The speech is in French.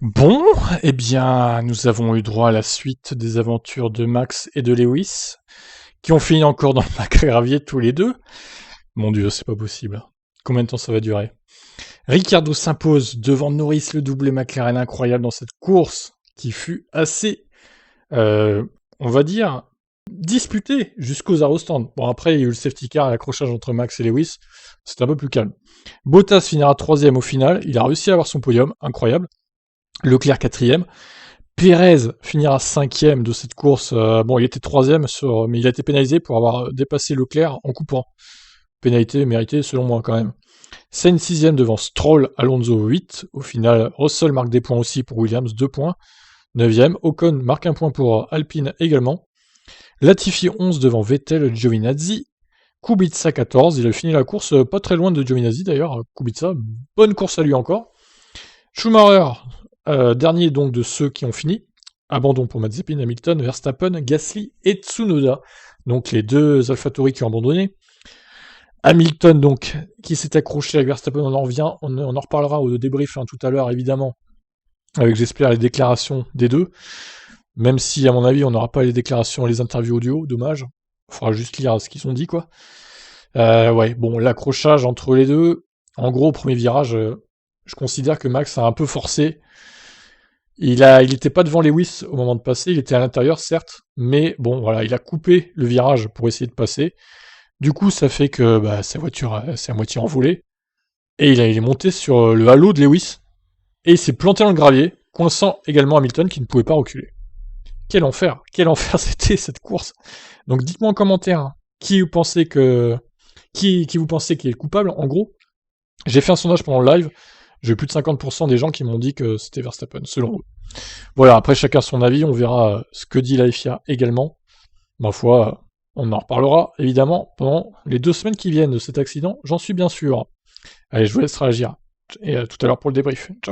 Bon, eh bien, nous avons eu droit à la suite des aventures de Max et de Lewis, qui ont fini encore dans le bac gravier tous les deux. Mon Dieu, c'est pas possible. Combien de temps ça va durer? Ricciardo s'impose devant Norris, le doublé McLaren incroyable dans cette course qui fut assez, euh, on va dire, disputée jusqu'aux arrêts au stand. Bon, après, il y a eu le safety car et l'accrochage entre Max et Lewis, c'était un peu plus calme. Bottas finira troisième au final, il a réussi à avoir son podium, incroyable. Leclerc quatrième. Pérez finira cinquième de cette course. Bon, il était troisième, mais il a été pénalisé pour avoir dépassé Leclerc en coupant. Pénalité méritée selon moi quand même. Sainz sixième devant Stroll, Alonso 8. Au final, Russell marque des points aussi pour Williams, 2 points. Neuvième, Ocon marque un point pour Alpine également. Latifi 11 devant Vettel, Giovinazzi. Kubica 14, il a fini la course pas très loin de Giovinazzi d'ailleurs. Kubica, bonne course à lui encore. Schumacher, dernier donc de ceux qui ont fini. Abandon pour Mazepin, Hamilton, Verstappen, Gasly et Tsunoda. Donc les deux AlphaTauri qui ont abandonné. Hamilton donc qui s'est accroché avec Verstappen, on en revient, on en reparlera au débrief tout à l'heure évidemment, avec j'espère les déclarations des deux. Même si à mon avis on n'aura pas les déclarations et les interviews audio, dommage. Il faudra juste lire ce qu'ils ont dit quoi. Ouais, bon l'accrochage entre les deux. En gros au premier virage, je considère que Max a un peu forcé. Il était pas devant Lewis au moment de passer, il était à l'intérieur certes, mais bon voilà, il a coupé le virage pour essayer de passer. Du coup, ça fait que sa voiture s'est à moitié envolée et il est monté sur le halo de Lewis et il s'est planté dans le gravier, coinçant également Hamilton qui ne pouvait pas reculer. Quel enfer c'était cette course. Donc dites-moi en commentaire qui vous pensez qui vous pensez qui est le coupable. En gros, j'ai fait un sondage pendant le live. J'ai eu plus de 50% des gens qui m'ont dit que c'était Verstappen, selon eux. Voilà, après chacun son avis, on verra ce que dit la FIA également. Ma foi, on en reparlera évidemment pendant les 2 semaines qui viennent de cet accident, j'en suis bien sûr. Allez, je vous laisse réagir. Et à tout à l'heure pour le débrief. Ciao.